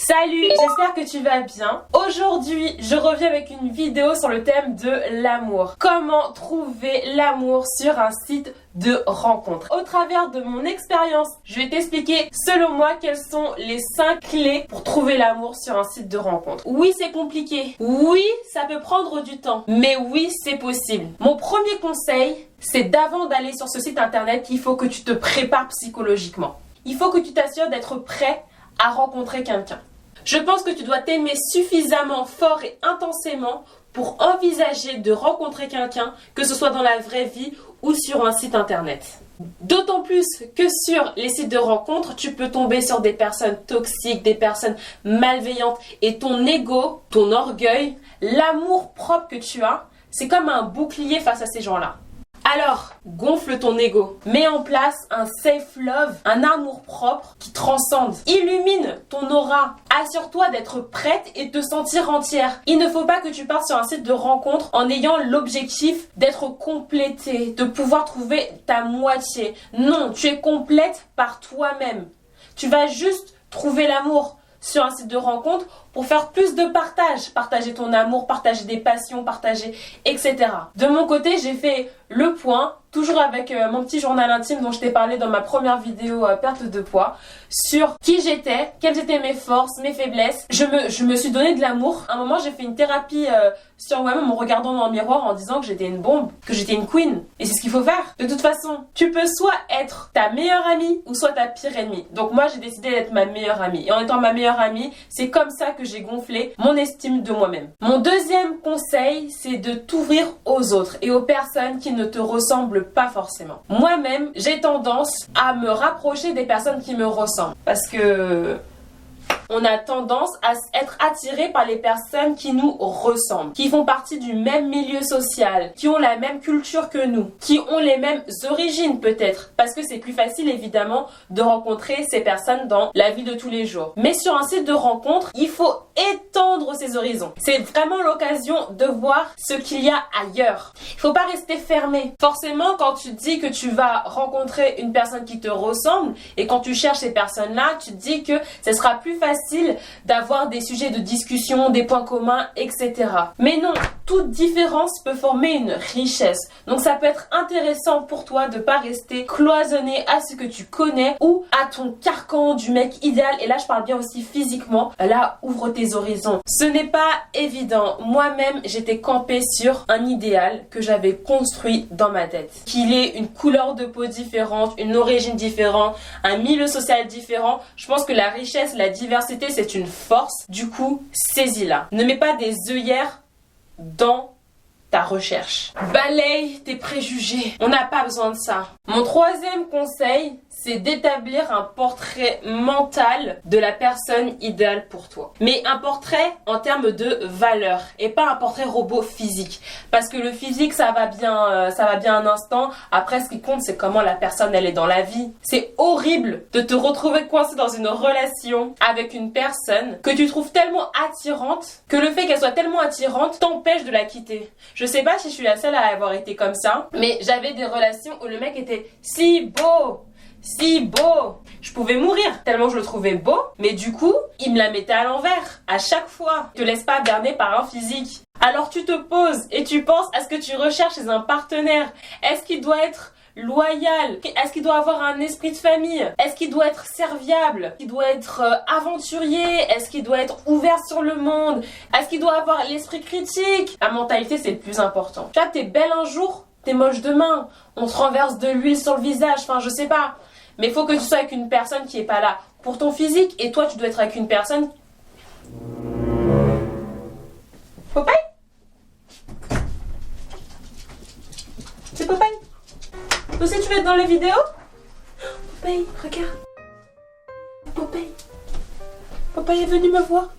Salut, j'espère que tu vas bien. Aujourd'hui, je reviens avec une vidéo sur le thème de l'amour. Comment trouver l'amour sur un site de rencontre. Au travers de mon expérience, je vais t'expliquer selon moi quelles sont les 5 clés pour trouver l'amour sur un site de rencontre. Oui, c'est compliqué. Oui, ça peut prendre du temps. Mais oui, c'est possible. Mon premier conseil, c'est d'avant d'aller sur ce site internet, il faut que tu te prépares psychologiquement. Il faut que tu t'assures d'être prêt à rencontrer quelqu'un. Je pense que tu dois t'aimer suffisamment fort et intensément pour envisager de rencontrer quelqu'un, que ce soit dans la vraie vie ou sur un site internet. D'autant plus que sur les sites de rencontres, tu peux tomber sur des personnes toxiques, des personnes malveillantes et ton ego, ton orgueil, l'amour propre que tu as, c'est comme un bouclier face à ces gens-là. Alors, gonfle ton ego. Mets en place un self-love, un amour propre qui transcende. Illumine ton aura. Assure-toi d'être prête et de te sentir entière. Il ne faut pas que tu partes sur un site de rencontre en ayant l'objectif d'être complétée, de pouvoir trouver ta moitié. Non, tu es complète par toi-même. Tu vas juste trouver l'amour sur un site de rencontre pour faire plus de partage. Partager ton amour, partager des passions, partager, etc. De mon côté, j'ai fait le point, toujours avec mon petit journal intime dont je t'ai parlé dans ma première vidéo perte de poids, sur qui j'étais, quelles étaient mes forces, mes faiblesses. Je me suis donné de l'amour. À un moment, j'ai fait une thérapie sur moi-même en regardant dans le miroir en disant que j'étais une bombe, que j'étais une queen. Et c'est ce qu'il faut faire. De toute façon, tu peux soit être ta meilleure amie ou soit ta pire ennemie. Donc moi, j'ai décidé d'être ma meilleure amie. Et en étant ma meilleure amie, c'est comme ça que j'ai gonflé mon estime de moi-même. Mon deuxième conseil, c'est de t'ouvrir aux autres et aux personnes qui ne te ressemblent pas forcément. Moi-même, j'ai tendance à me rapprocher des personnes qui me ressemblent. Parce que on a tendance à être attiré par les personnes qui nous ressemblent, qui font partie du même milieu social, qui ont la même culture que nous, qui ont les mêmes origines peut-être, parce que c'est plus facile évidemment de rencontrer ces personnes dans la vie de tous les jours. Mais sur un site de rencontre, il faut étendre ses horizons. C'est vraiment l'occasion de voir ce qu'il y a ailleurs. Il faut pas rester fermé. Forcément, quand tu dis que tu vas rencontrer une personne qui te ressemble et quand tu cherches ces personnes-là, tu te dis que ce sera plus facile d'avoir des sujets de discussion, des points communs, etc. Mais non, toute différence peut former une richesse. Donc ça peut être intéressant pour toi de pas rester cloisonné à ce que tu connais ou à ton carcan du mec idéal. Et là, je parle bien aussi physiquement. Là, ouvre tes horizons. Ce n'est pas évident. Moi-même, j'étais campée sur un idéal que j'avais construit dans ma tête. Qu'il ait une couleur de peau différente, une origine différente, un milieu social différent. Je pense que la richesse, la diversité, c'est une force. Du coup, saisis-la. Ne mets pas des œillères dans ta recherche. Balaye tes préjugés. On n'a pas besoin de ça. Mon troisième conseil, c'est d'établir un portrait mental de la personne idéale pour toi. Mais un portrait en termes de valeur et pas un portrait robot physique. Parce que le physique, ça va bien un instant. Après, ce qui compte, c'est comment la personne, elle est dans la vie. C'est horrible de te retrouver coincé dans une relation avec une personne que tu trouves tellement attirante que le fait qu'elle soit tellement attirante t'empêche de la quitter. Je sais pas si je suis la seule à avoir été comme ça, mais j'avais des relations où le mec était si beau, si beau. Je pouvais mourir tellement je le trouvais beau, mais du coup, il me la mettait à l'envers à chaque fois. Te laisse pas berner par un physique. Alors tu te poses et tu penses à ce que tu recherches chez un partenaire. Est-ce qu'il doit être loyal? Est-ce qu'il doit avoir un esprit de famille? Est-ce qu'il doit être serviable? Est-ce qu'il doit être aventurier? Est-ce qu'il doit être ouvert sur le monde? Est-ce qu'il doit avoir l'esprit critique? La mentalité, c'est le plus important. Tu vois, t'es belle un jour, t'es moche demain. On te renverse de l'huile sur le visage, enfin je sais pas. Mais il faut que tu sois avec une personne qui est pas là pour ton physique et toi tu dois être avec une personne. Popeye? C'est Popeye? Toi aussi tu veux être dans les vidéos? Popeye, regarde. Popeye. Popeye est venu me voir.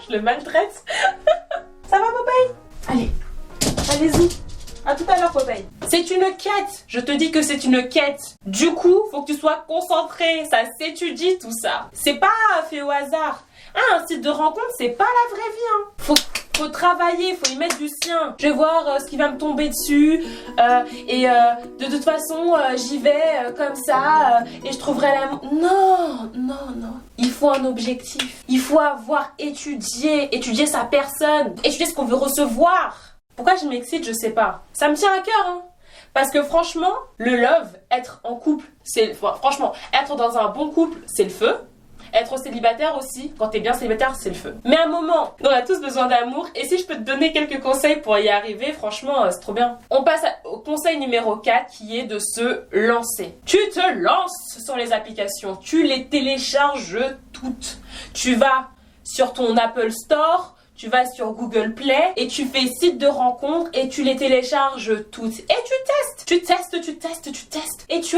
Je le maltraite. Ça va Popeye? Allez, allez-y. À tout à l'heure Popeye. C'est une quête. Je te dis que c'est une quête. Du coup, faut que tu sois concentré. Ça s'étudie tout ça. C'est pas fait au hasard. Ah, un site de rencontre, c'est pas la vraie vie. Faut Faut travailler, faut y mettre du sien. Je vais voir ce qui va me tomber dessus. De toute façon, j'y vais comme ça et je trouverai l'amour. Non, non, non. Il faut un objectif. Il faut avoir étudié sa personne, étudier ce qu'on veut recevoir. Pourquoi je m'excite, je sais pas. Ça me tient à cœur, hein. Parce que franchement, le love, être en couple, franchement, être dans un bon couple, c'est le feu. Être célibataire aussi, quand t'es bien célibataire, c'est le feu. Mais à un moment, on a tous besoin d'amour. Et si je peux te donner quelques conseils pour y arriver, franchement, c'est trop bien. On passe au conseil numéro 4 qui est de se lancer. Tu te lances sur les applications. Tu les télécharges toutes. Tu vas sur ton Apple Store, tu vas sur Google Play et tu fais site de rencontre et tu les télécharges toutes. Et tu testes. Et tu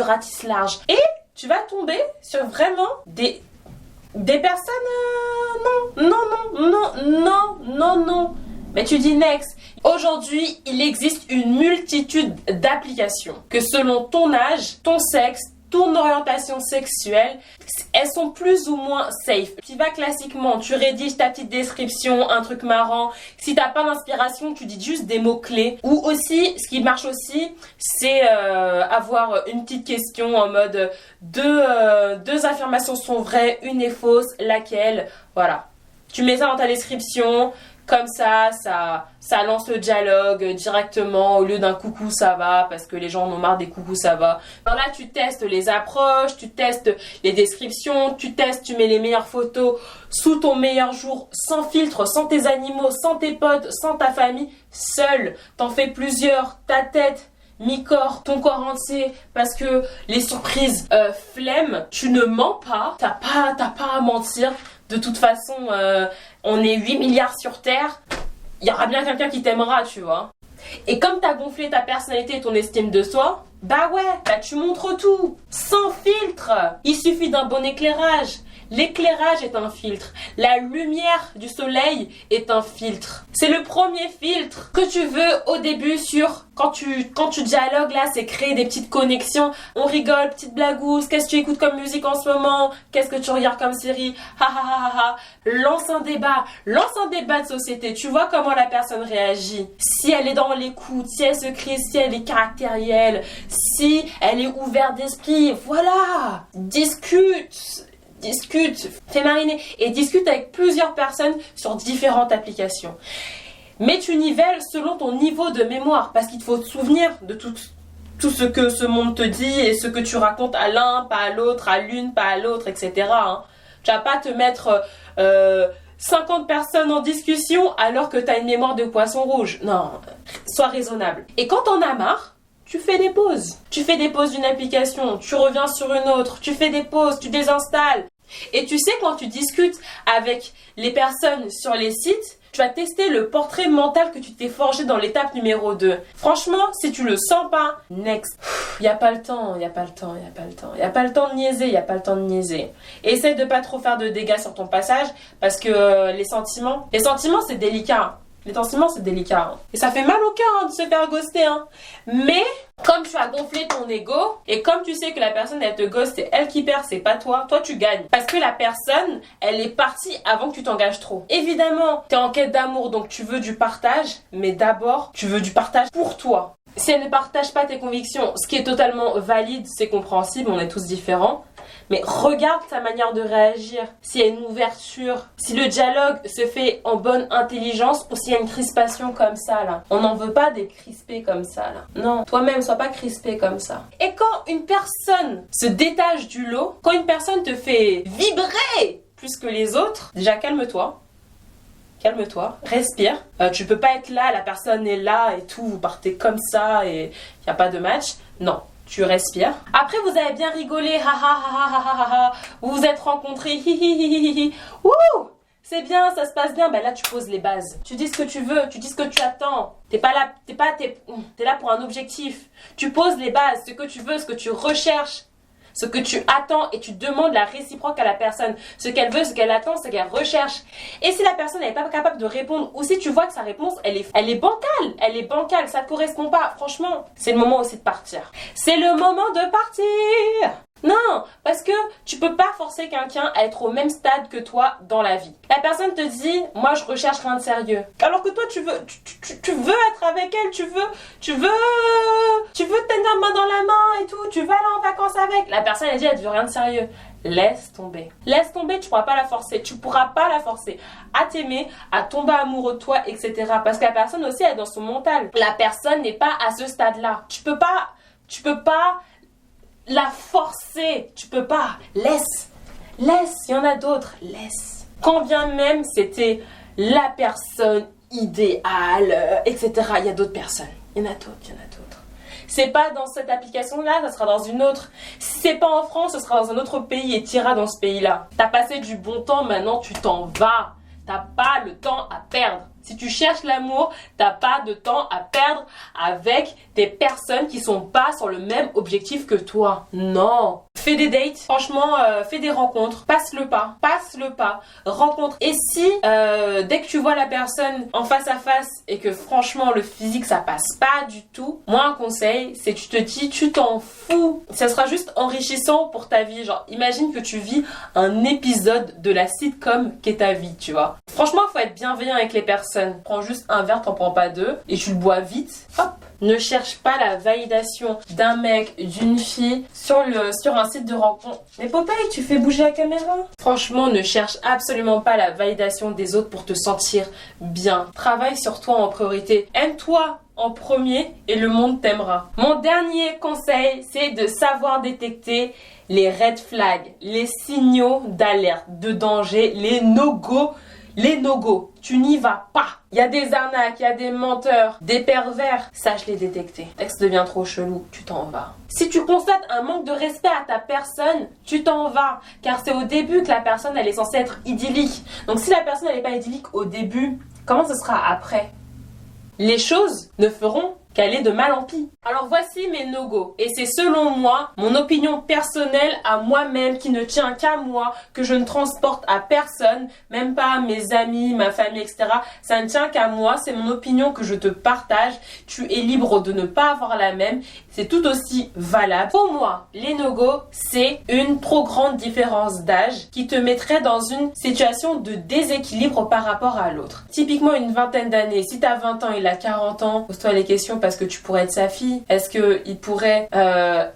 ratisses large. Et tu vas tomber sur vraiment des personnes... Non. Mais tu dis next. Aujourd'hui, il existe une multitude d'applications que selon ton âge, ton sexe, ton orientation sexuelle, elles sont plus ou moins safe. Tu vas classiquement, tu rédiges ta petite description, un truc marrant. Si t'as pas d'inspiration, tu dis juste des mots-clés. Ou aussi, ce qui marche aussi, c'est avoir une petite question en mode deux affirmations sont vraies, une est fausse, laquelle? Voilà. Tu mets ça dans ta description. Comme ça lance le dialogue directement au lieu d'un coucou ça va, parce que les gens en ont marre des coucou ça va. Alors là tu testes les approches, tu testes les descriptions, tu mets les meilleures photos sous ton meilleur jour, sans filtre, sans tes animaux, sans tes potes, sans ta famille, seul. T'en fais plusieurs, ta tête, mi-corps, ton corps entier, parce que les surprises, flemme, tu ne mens pas, t'as pas à mentir. De toute façon, on est 8 milliards sur Terre, il y aura bien quelqu'un qui t'aimera, tu vois. Et comme t'as gonflé ta personnalité et ton estime de soi, bah tu montres tout, sans filtre. Il suffit d'un bon éclairage. L'éclairage est un filtre. La lumière du soleil est un filtre. C'est le premier filtre que tu veux au début quand tu dialogues là, c'est créer des petites connexions. On rigole, petite blagousse. Qu'est-ce que tu écoutes comme musique en ce moment? Qu'est-ce que tu regardes comme série? Lance un débat de société. Tu vois comment la personne réagit. Si elle est dans l'écoute, si elle se crie, si elle est caractérielle, si elle est ouverte d'esprit. Voilà. Discute, fais mariner et discute avec plusieurs personnes sur différentes applications. Mais tu nivelles selon ton niveau de mémoire parce qu'il te faut te souvenir de tout ce que ce monde te dit et ce que tu racontes à l'un, pas à l'autre, à l'une, pas à l'autre, etc. Hein. Tu vas pas te mettre 50 personnes en discussion alors que tu as une mémoire de poisson rouge. Non, sois raisonnable. Et quand t'en as marre, tu fais des pauses. Tu fais des pauses d'une application, tu reviens sur une autre, tu fais des pauses, tu désinstalles. Et tu sais, quand tu discutes avec les personnes sur les sites, tu vas tester le portrait mental que tu t'es forgé dans l'étape numéro 2. Franchement, si tu le sens pas, next. Il n'y a pas le temps de niaiser. Essaye de pas trop faire de dégâts sur ton passage parce que les sentiments c'est délicat. Et ça fait mal au cœur de se faire ghoster. Mais comme tu as gonflé ton ego et comme tu sais que la personne elle te ghost, c'est elle qui perd, c'est pas toi. Toi tu gagnes. Parce que la personne elle est partie avant que tu t'engages trop. Évidemment, tu es en quête d'amour donc tu veux du partage. Mais d'abord, tu veux du partage pour toi. Si elle ne partage pas tes convictions, ce qui est totalement valide, c'est compréhensible, on est tous différents. Mais regarde sa manière de réagir, s'il y a une ouverture, si le dialogue se fait en bonne intelligence ou s'il y a une crispation comme ça là. On n'en veut pas des crispés comme ça là. Non, toi-même sois pas crispé comme ça. Et quand une personne se détache du lot, quand une personne te fait vibrer plus que les autres, déjà calme-toi, respire. Tu peux pas être là, la personne est là et tout, vous partez comme ça et il n'y a pas de match. Non. Tu respires. Après, vous avez bien rigolé. Vous vous êtes rencontrés. Wouh! C'est bien, ça se passe bien. Ben là, tu poses les bases. Tu dis ce que tu veux, tu dis ce que tu attends. T'es là pour un objectif. Tu poses les bases, ce que tu veux, ce que tu recherches, ce que tu attends et tu demandes la réciproque à la personne. Ce qu'elle veut, ce qu'elle attend, ce qu'elle recherche. Et si la personne n'est pas capable de répondre ou si tu vois que sa réponse, elle est bancale, ça ne correspond pas, franchement, c'est le moment aussi de partir. C'est le moment de partir. Non, parce que tu peux pas forcer quelqu'un à être au même stade que toi dans la vie. La personne te dit, moi je recherche rien de sérieux. Alors que toi tu veux être avec elle, tu veux tenir main dans la main et tout, tu veux aller en vacances avec. La personne elle dit, elle veut rien de sérieux. Laisse tomber. Laisse tomber, tu pourras pas la forcer. Tu pourras pas la forcer à t'aimer, à tomber amoureux de toi, etc. Parce que la personne aussi elle est dans son mental. La personne n'est pas à ce stade-là. Tu peux pas la forcer. Tu peux pas. Laisse. Laisse. Il y en a d'autres. Laisse. Quand bien même c'était la personne idéale, etc. Il y a d'autres personnes. Il y en a d'autres. C'est pas dans cette application-là, ça sera dans une autre. Si c'est pas en France, ce sera dans un autre pays et tu iras dans ce pays-là. T'as passé du bon temps, maintenant tu t'en vas. T'as pas le temps à perdre. Si tu cherches l'amour, t'as pas de temps à perdre avec des personnes qui sont pas sur le même objectif que toi. Non. Fais des dates, franchement, fais des rencontres, passe le pas, rencontre. Et si dès que tu vois la personne en face à face et que franchement le physique ça passe pas du tout, moi un conseil c'est tu te dis tu t'en fous. Ça sera juste enrichissant pour ta vie. Genre imagine que tu vis un épisode de la sitcom qu'est ta vie, tu vois. Franchement faut être bienveillant avec les personnes. Prends juste un verre, t'en prends pas deux et tu le bois vite. Hop. Ne cherche pas la validation d'un mec, d'une fille sur un site de rencontre. Mais Popeye, tu fais bouger la caméra. Franchement, ne cherche absolument pas la validation des autres pour te sentir bien. Travaille sur toi en priorité. Aime-toi en premier et le monde t'aimera. Mon dernier conseil, c'est de savoir détecter les red flags, les signaux d'alerte, de danger, les no-go. Les no-go, tu n'y vas pas. Il y a des arnaques, il y a des menteurs, des pervers. Sache les détecter. Le texte devient trop chelou, tu t'en vas. Si tu constates un manque de respect à ta personne, tu t'en vas. Car c'est au début que la personne elle est censée être idyllique. Donc si la personne elle n'est pas idyllique au début, comment ce sera après? Les choses ne feront qu'aller de mal en pis. Alors voici mes no-go. Et c'est selon moi, mon opinion personnelle à moi-même qui ne tient qu'à moi, que je ne transporte à personne, même pas à mes amis, ma famille, etc. Ça ne tient qu'à moi, c'est mon opinion que je te partage. Tu es libre de ne pas avoir la même. C'est tout aussi valable. Pour moi, les no-go, c'est une trop grande différence d'âge qui te mettrait dans une situation de déséquilibre par rapport à l'autre. Typiquement une vingtaine d'années. Si tu as 20 ans, il a 40 ans, pose-toi les questions parce que tu pourrais être sa fille. Est-ce qu'il pourrait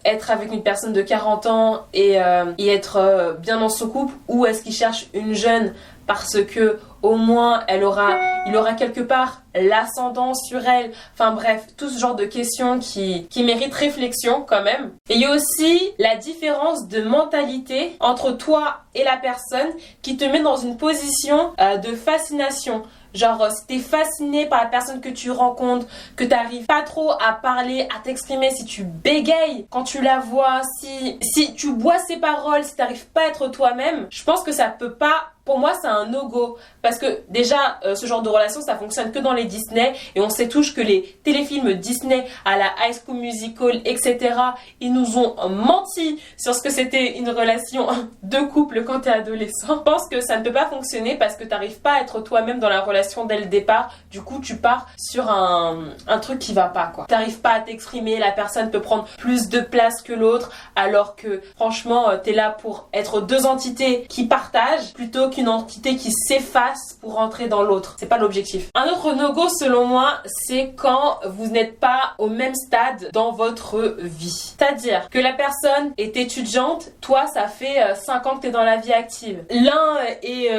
être avec une personne de 40 ans et être bien dans son couple, ou est-ce qu'il cherche une jeune parce que au moins il aura quelque part l'ascendant sur elle. Enfin bref, tout ce genre de questions qui méritent réflexion quand même. Et il y a aussi la différence de mentalité entre toi et la personne qui te met dans une position de fascination. Genre, si t'es fasciné par la personne que tu rencontres, que t'arrives pas trop à parler, à t'exprimer, si tu bégayes quand tu la vois, si tu bois ses paroles, si t'arrives pas à être toi-même, je pense que ça peut pas... Pour moi, c'est un no-go. Parce que déjà, ce genre de relation, ça fonctionne que dans les Disney. Et on sait tous que les téléfilms Disney à la High School Musical, etc., ils nous ont menti sur ce que c'était une relation de couple quand t'es adolescent. Je pense que ça ne peut pas fonctionner parce que t'arrives pas à être toi-même dans la relation dès le départ. Du coup, tu pars sur un truc qui va pas, quoi. T'arrives pas à t'exprimer, la personne peut prendre plus de place que l'autre, alors que, franchement, t'es là pour être deux entités qui partagent plutôt qu'une entité qui s'efface pour rentrer dans l'autre. C'est pas l'objectif. Un autre no-go selon moi, c'est quand vous n'êtes pas au même stade dans votre vie. C'est-à-dire que la personne est étudiante, toi ça fait 5 ans que tu es dans la vie active. L'un est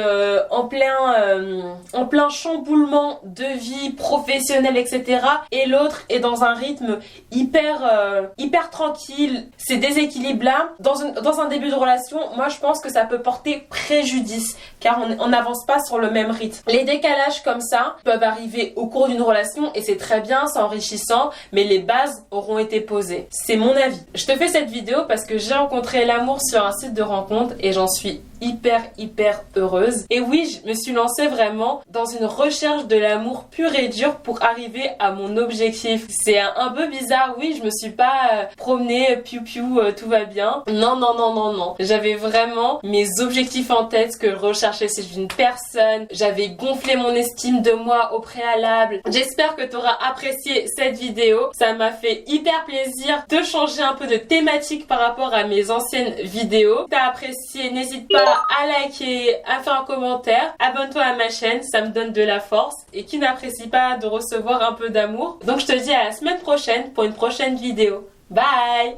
en plein chamboulement de vie professionnelle, etc. Et l'autre est dans un rythme hyper tranquille. Ces déséquilibres-là, dans un début de relation, moi je pense que ça peut porter préjudice. Car on n'avance pas sur le même rythme. Les décalages comme ça peuvent arriver au cours d'une relation et c'est très bien, c'est enrichissant, mais les bases auront été posées. C'est mon avis. Je te fais cette vidéo parce que j'ai rencontré l'amour sur un site de rencontre et j'en suis hyper heureuse. Et oui, je me suis lancée vraiment dans une recherche de l'amour pur et dur pour arriver à mon objectif. C'est un peu bizarre, oui, je me suis pas promenée piou tout va bien. Non. J'avais vraiment mes objectifs en tête, ce que je recherchais c'est une personne. J'avais gonflé mon estime de moi au préalable. J'espère que tu auras apprécié cette vidéo. Ça m'a fait hyper plaisir de changer un peu de thématique par rapport à mes anciennes vidéos. Si t'as apprécié, n'hésite pas à liker, à faire un commentaire. Abonne-toi à ma chaîne, ça me donne de la force. Et qui n'apprécie pas de recevoir un peu d'amour. Donc je te dis à la semaine prochaine pour une prochaine vidéo. Bye!